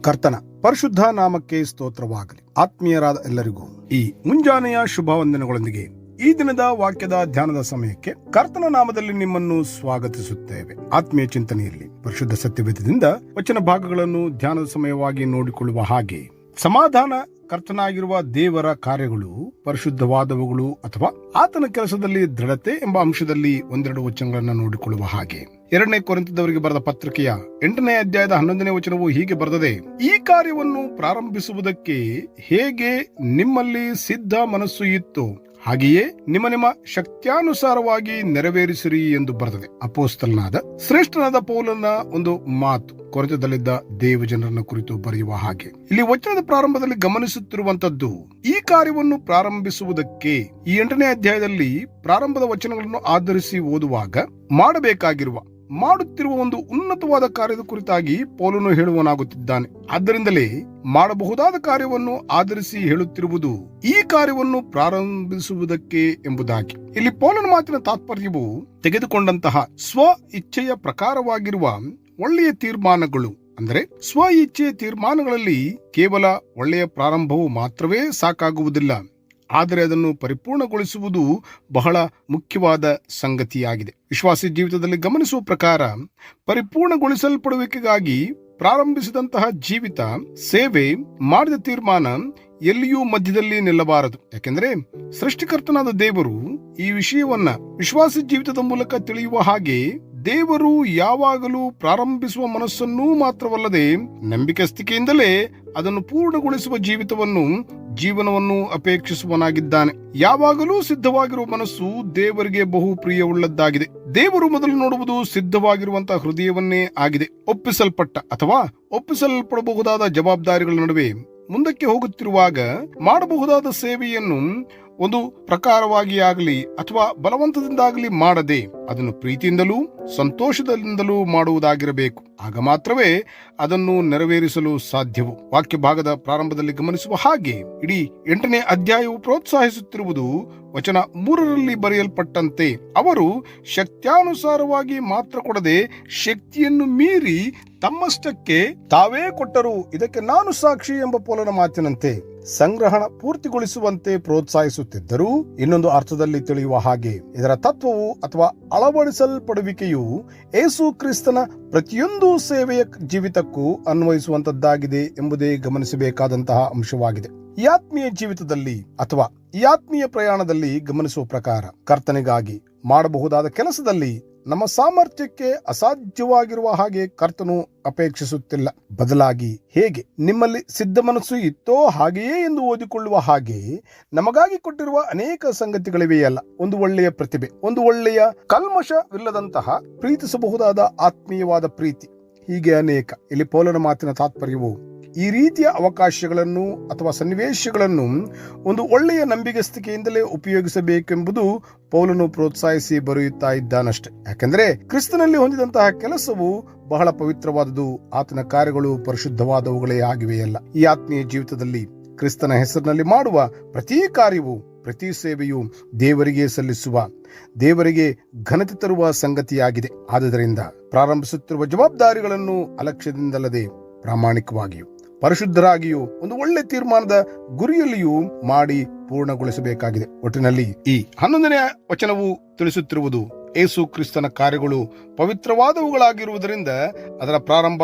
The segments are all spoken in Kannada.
ಕರ್ತನ ಪರಿಶುದ್ಧ ನಾಮಕ್ಕೆ ಸ್ತೋತ್ರವಾಗಲಿ. ಆತ್ಮೀಯರಾದ ಎಲ್ಲರಿಗೂ ಈ ಮುಂಜಾನೆಯ ಶುಭ ವಂದನೆಗಳೊಂದಿಗೆ ಈ ದಿನದ ವಾಕ್ಯದ ಧ್ಯಾನದ ಸಮಯಕ್ಕೆ ಕರ್ತನ ನಾಮದಲ್ಲಿ ನಿಮ್ಮನ್ನು ಸ್ವಾಗತಿಸುತ್ತೇವೆ. ಆತ್ಮೀಯ ಚಿಂತನೆಯಲ್ಲಿ ಪರಿಶುದ್ಧ ಸತ್ಯವೇದದಿಂದ ವಚನ ಭಾಗಗಳನ್ನು ಧ್ಯಾನದ ಸಮಯವಾಗಿ ನೋಡಿಕೊಳ್ಳುವ ಹಾಗೆ, ಸಮಾಧಾನ ಕರ್ತನಾಗಿರುವ ದೇವರ ಕಾರ್ಯಗಳು ಪರಿಶುದ್ಧವಾದವುಗಳು ಅಥವಾ ಆತನ ಕೆಲಸದಲ್ಲಿ ದೃಢತೆ ಎಂಬ ಅಂಶದಲ್ಲಿ ಒಂದೆರಡು ವಚನಗಳನ್ನು ನೋಡಿಕೊಳ್ಳುವ ಹಾಗೆ, 2 ಕೊರಿಂಥದವರಿಗೆ ಬರೆದ ಪತ್ರಿಕೆಯ 8ನೇ ಅಧ್ಯಾಯದ 11ನೇ ವಚನವು ಹೀಗೆ ಬರೆದಿದೆ: ಈ ಕಾರ್ಯವನ್ನು ಪ್ರಾರಂಭಿಸುವುದಕ್ಕೆ ಹೇಗೆ ನಿಮ್ಮಲ್ಲಿ ಸಿದ್ಧ ಮನಸ್ಸು ಇತ್ತು, ಹಾಗೆಯೇ ನಿಮ್ಮ ಶಕ್ತ್ಯಾನುಸಾರವಾಗಿ ನೆರವೇರಿಸಿರಿ ಎಂದು ಬರೆದಿದೆ. ಅಪೊಸ್ತಲನಾದ ಶ್ರೇಷ್ಠನಾದ ಪೌಲನ ಒಂದು ಮಾತು ಕೊರಿಂಥದಲ್ಲಿದ್ದ ದೇವಜನರನ್ನ ಕುರಿತು ಬರೆಯುವ ಹಾಗೆ, ಇಲ್ಲಿ ವಚನದ ಪ್ರಾರಂಭದಲ್ಲಿ ಗಮನಿಸುತ್ತಿರುವಂತದ್ದು ಈ ಕಾರ್ಯವನ್ನು ಪ್ರಾರಂಭಿಸುವುದಕ್ಕೆ. ಈ 8ನೇ ಅಧ್ಯಾಯದಲ್ಲಿ ಪ್ರಾರಂಭದ ವಚನಗಳನ್ನು ಆಧರಿಸಿ ಓದುವಾಗ ಮಾಡುತ್ತಿರುವ ಒಂದು ಉನ್ನತವಾದ ಕಾರ್ಯದ ಕುರಿತಾಗಿ ಪೌಲನು ಹೇಳುವನಾಗುತ್ತಿದ್ದಾನೆ. ಆದ್ದರಿಂದಲೇ ಮಾಡಬಹುದಾದ ಕಾರ್ಯವನ್ನು ಆಧರಿಸಿ ಹೇಳುತ್ತಿರುವುದು ಈ ಕಾರ್ಯವನ್ನು ಪ್ರಾರಂಭಿಸುವುದಕ್ಕೆ ಎಂಬುದಾಗಿ. ಇಲ್ಲಿ ಪೌಲನ ಮಾತಿನ ತಾತ್ಪರ್ಯವು ತೆಗೆದುಕೊಂಡಂತಹ ಸ್ವ ಇಚ್ಛೆಯ ಪ್ರಕಾರವಾಗಿರುವ ಒಳ್ಳೆಯ ತೀರ್ಮಾನಗಳು, ಅಂದರೆ ಸ್ವ ಇಚ್ಛೆಯ ತೀರ್ಮಾನಗಳಲ್ಲಿ ಕೇವಲ ಒಳ್ಳೆಯ ಪ್ರಾರಂಭವು ಮಾತ್ರವೇ ಸಾಕಾಗುವುದಿಲ್ಲ, ಆದರೆ ಅದನ್ನು ಪರಿಪೂರ್ಣಗೊಳಿಸುವುದು ಬಹಳ ಮುಖ್ಯವಾದ ಸಂಗತಿಯಾಗಿದೆ. ವಿಶ್ವಾಸಿ ಜೀವಿತದಲ್ಲಿ ಗಮನಿಸುವ ಪ್ರಕಾರ ಪರಿಪೂರ್ಣಗೊಳಿಸಲ್ಪಡುವಿಕೆಗಾಗಿ ಪ್ರಾರಂಭಿಸಿದಂತಹ ಜೀವಿತ, ಸೇವೆ, ಮಾಡಿದ ತೀರ್ಮಾನ ಎಲ್ಲಿಯೂ ಮಧ್ಯದಲ್ಲಿ ನಿಲ್ಲಬಾರದು. ಯಾಕೆಂದ್ರೆ ಸೃಷ್ಟಿಕರ್ತನಾದ ದೇವರು ಈ ವಿಷಯವನ್ನ ವಿಶ್ವಾಸಿ ಜೀವಿತದ ಮೂಲಕ ತಿಳಿಯುವ ಹಾಗೆ, ದೇವರು ಯಾವಾಗಲೂ ಪ್ರಾರಂಭಿಸುವ ಮನಸ್ಸನ್ನೂ ಮಾತ್ರವಲ್ಲದೆ ನಂಬಿಕೆಸ್ತಿಕೆಯಿಂದಲೇ ಅದನ್ನು ಪೂರ್ಣಗೊಳಿಸುವ ಜೀವನವನ್ನು ಅಪೇಕ್ಷಿಸುವನಾಗಿದ್ದಾನೆ. ಯಾವಾಗಲೂ ಸಿದ್ಧವಾಗಿರುವ ಮನಸ್ಸು ದೇವರಿಗೆ ಬಹು ಪ್ರಿಯವುಳ್ಳದ್ದಾಗಿದೆ. ದೇವರು ಮೊದಲು ನೋಡುವುದು ಸಿದ್ಧವಾಗಿರುವಂತಹ ಹೃದಯವನ್ನೇ ಆಗಿದೆ. ಒಪ್ಪಿಸಲ್ಪಟ್ಟ ಅಥವಾ ಒಪ್ಪಿಸಲ್ಪಡಬಹುದಾದ ಜವಾಬ್ದಾರಿಗಳ ನಡುವೆ ಮುಂದಕ್ಕೆ ಹೋಗುತ್ತಿರುವಾಗ ಮಾಡಬಹುದಾದ ಸೇವೆಯನ್ನು ಒಂದು ಪ್ರಕಾರವಾಗಿ ಆಗಲಿ ಅಥವಾ ಬಲವಂತದಿಂದಾಗಲಿ ಮಾಡದೆ ಅದನ್ನು ಪ್ರೀತಿಯಿಂದಲೂ ಸಂತೋಷದಿಂದಲೂ ಮಾಡುವುದಾಗಿರಬೇಕು. ಆಗ ಮಾತ್ರವೇ ಅದನ್ನು ನೆರವೇರಿಸಲು ಸಾಧ್ಯವು. ವಾಕ್ಯ ಭಾಗದ ಪ್ರಾರಂಭದಲ್ಲಿ ಗಮನಿಸುವ ಹಾಗೆ, ಇಡೀ 8ನೇ ಅಧ್ಯಾಯವು ಪ್ರೋತ್ಸಾಹಿಸುತ್ತಿರುವುದು ವಚನ 3ರಲ್ಲಿ ಬರೆಯಲ್ಪಟ್ಟಂತೆ ಅವರು ಶಕ್ತ್ಯಾನುಸಾರವಾಗಿ ಮಾತ್ರ ಕೊಡದೆ ಶಕ್ತಿಯನ್ನು ಮೀರಿ ತಮ್ಮಷ್ಟಕ್ಕೆ ತಾವೇ ಕೊಟ್ಟರು, ಇದಕ್ಕೆ ನಾನು ಸಾಕ್ಷಿ ಎಂಬ ಪೌಲನ ಮಾತಿನಂತೆ ಸಂಗ್ರಹಣ ಪೂರ್ತಿಗೊಳಿಸುವಂತೆ ಪ್ರೋತ್ಸಾಹಿಸುತ್ತಿದ್ದರು. ಇನ್ನೊಂದು ಅರ್ಥದಲ್ಲಿ ತಿಳಿಯುವ ಹಾಗೆ, ಇದರ ತತ್ವವು ಅಥವಾ ಅಳವಡಿಸಲ್ಪಡುವಿಕೆಯು ಯೇಸು ಕ್ರಿಸ್ತನ ಪ್ರತಿಯೊಂದು ಸೇವೆಯ ಜೀವಿತಕ್ಕೂ ಅನ್ವಯಿಸುವಂತದ್ದಾಗಿದೆ ಎಂಬುದೇ ಗಮನಿಸಬೇಕಾದಂತಹ ಅಂಶವಾಗಿದೆ. ಈ ಆತ್ಮೀಯ ಜೀವಿತದಲ್ಲಿ ಅಥವಾ ಈ ಆತ್ಮೀಯ ಪ್ರಯಾಣದಲ್ಲಿ ಗಮನಿಸುವ ಪ್ರಕಾರ, ಕರ್ತನಿಗಾಗಿ ಮಾಡಬಹುದಾದ ಕೆಲಸದಲ್ಲಿ ನಮ್ಮ ಸಾಮರ್ಥ್ಯಕ್ಕೆ ಅಸಾಧ್ಯವಾಗಿರುವ ಹಾಗೆ ಕರ್ತನು ಅಪೇಕ್ಷಿಸುತ್ತಿಲ್ಲ. ಬದಲಾಗಿ ಹೇಗೆ ನಿಮ್ಮಲ್ಲಿ ಸಿದ್ಧ ಮನಸ್ಸು ಇತ್ತೋ ಹಾಗೆಯೇ ಎಂದು ಓದಿಕೊಳ್ಳುವ ಹಾಗೆ ನಮಗಾಗಿ ಕೊಟ್ಟಿರುವ ಅನೇಕ ಸಂಗತಿಗಳಿವೆಯಲ್ಲ. ಒಂದು ಒಳ್ಳೆಯ ಪ್ರತಿಭೆ, ಒಂದು ಒಳ್ಳೆಯ ಕಲ್ಮಶವಿಲ್ಲದಂತಹ ಪ್ರೀತಿಸಬಹುದಾದ ಆತ್ಮೀಯವಾದ ಪ್ರೀತಿ, ಹೀಗೆ ಅನೇಕ. ಇಲ್ಲಿ ಪೌಲನ ಮಾತಿನ ತಾತ್ಪರ್ಯವು ಈ ರೀತಿಯ ಅವಕಾಶಗಳನ್ನು ಅಥವಾ ಸನ್ನಿವೇಶಗಳನ್ನು ಒಂದು ಒಳ್ಳೆಯ ನಂಬಿಗಸ್ತಿಕೆಯಿಂದಲೇ ಉಪಯೋಗಿಸಬೇಕೆಂಬುದು ಪೌಲನು ಪ್ರೋತ್ಸಾಹಿಸಿ ಬರೆಯುತ್ತಾ ಇದ್ದಾನಷ್ಟೆ. ಯಾಕೆಂದ್ರೆ ಕ್ರಿಸ್ತನಲ್ಲಿ ಹೊಂದಿದಂತಹ ಕೆಲಸವು ಬಹಳ ಪವಿತ್ರವಾದುದು, ಆತನ ಕಾರ್ಯಗಳು ಪರಿಶುದ್ಧವಾದವುಗಳೇ ಆಗಿವೆಯಲ್ಲ. ಈ ಆತ್ಮೀಯ ಜೀವಿತದಲ್ಲಿ ಕ್ರಿಸ್ತನ ಹೆಸರಿನಲ್ಲಿ ಮಾಡುವ ಪ್ರತಿ ಕಾರ್ಯವು, ಪ್ರತಿ ಸೇವೆಯು ದೇವರಿಗೆ ಸಲ್ಲಿಸುವ, ದೇವರಿಗೆ ಘನತೆ ತರುವ ಸಂಗತಿಯಾಗಿದೆ. ಆದುದರಿಂದ ಪ್ರಾರಂಭಿಸುತ್ತಿರುವ ಜವಾಬ್ದಾರಿಗಳನ್ನು ಅಲಕ್ಷ್ಯದಿಂದಲ್ಲದೆ ಪ್ರಾಮಾಣಿಕವಾಗಿಯೂ ಪರಿಶುದ್ಧರಾಗಿಯೂ ಒಂದು ಒಳ್ಳೆ ತೀರ್ಮಾನದ ಗುರಿಯಲ್ಲಿಯೂ ಮಾಡಿ ಪೂರ್ಣಗೊಳಿಸಬೇಕಾಗಿದೆ. ಒಟ್ಟಿನಲ್ಲಿ ಈ 11ನೇ ವಚನವು ತಿಳಿಸುತ್ತಿರುವುದು ಯೇಸು ಕ್ರಿಸ್ತನ ಕಾರ್ಯಗಳು ಪವಿತ್ರವಾದವುಗಳಾಗಿರುವುದರಿಂದ ಅದರ ಪ್ರಾರಂಭ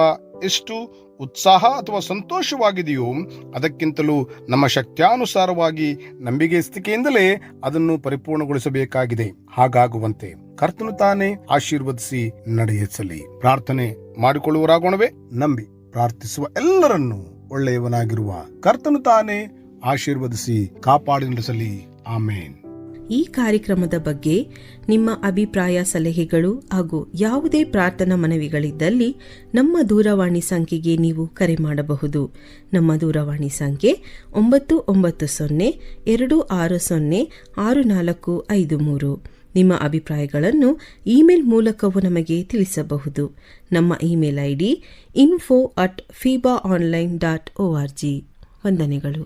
ಎಷ್ಟು ಉತ್ಸಾಹ ಅಥವಾ ಸಂತೋಷವಾಗಿದೆಯೋ ಅದಕ್ಕಿಂತಲೂ ನಮ್ಮ ಶಕ್ತ್ಯಾನುಸಾರವಾಗಿ ನಂಬಿಕೆಸ್ತಿಕೆಯಿಂದಲೇ ಅದನ್ನು ಪರಿಪೂರ್ಣಗೊಳಿಸಬೇಕಾಗಿದೆ. ಹಾಗಾಗುವಂತೆ ಕರ್ತನು ತಾನೇ ಆಶೀರ್ವದಿಸಿ ನಡೆಯಿಸಲಿ. ಪ್ರಾರ್ಥನೆ ಮಾಡಿಕೊಳ್ಳುವರಾಗೋಣವೇ. ನಂಬಿ ಪ್ರಾರ್ಥಿಸುವ ಎಲ್ಲರನ್ನೂ ಒಳ್ಳೆಯವನಾಗಿರುವ ಕರ್ತನು ತಾನೇ ಆಶೀರ್ವದಿಸಿ ಕಾಪಾಡಿ ನಡೆಸಲಿ. ಆಮೇನ್. ಈ ಕಾರ್ಯಕ್ರಮದ ಬಗ್ಗೆ ನಿಮ್ಮ ಅಭಿಪ್ರಾಯ, ಸಲಹೆಗಳು ಹಾಗೂ ಯಾವುದೇ ಪ್ರಾರ್ಥನಾ ಮನವಿಗಳಿದ್ದಲ್ಲಿ ನಮ್ಮ ದೂರವಾಣಿ ಸಂಖ್ಯೆಗೆ ನೀವು ಕರೆ ಮಾಡಬಹುದು. ನಮ್ಮ ದೂರವಾಣಿ ಸಂಖ್ಯೆ 996026065453. ನಿಮ್ಮ ಅಭಿಪ್ರಾಯಗಳನ್ನು ಇಮೇಲ್ ಮೂಲಕವೂ ನಮಗೆ ತಿಳಿಸಬಹುದು. ನಮ್ಮ ಇಮೇಲ್ ID info@fibaonline.org. ವಂದನೆಗಳು.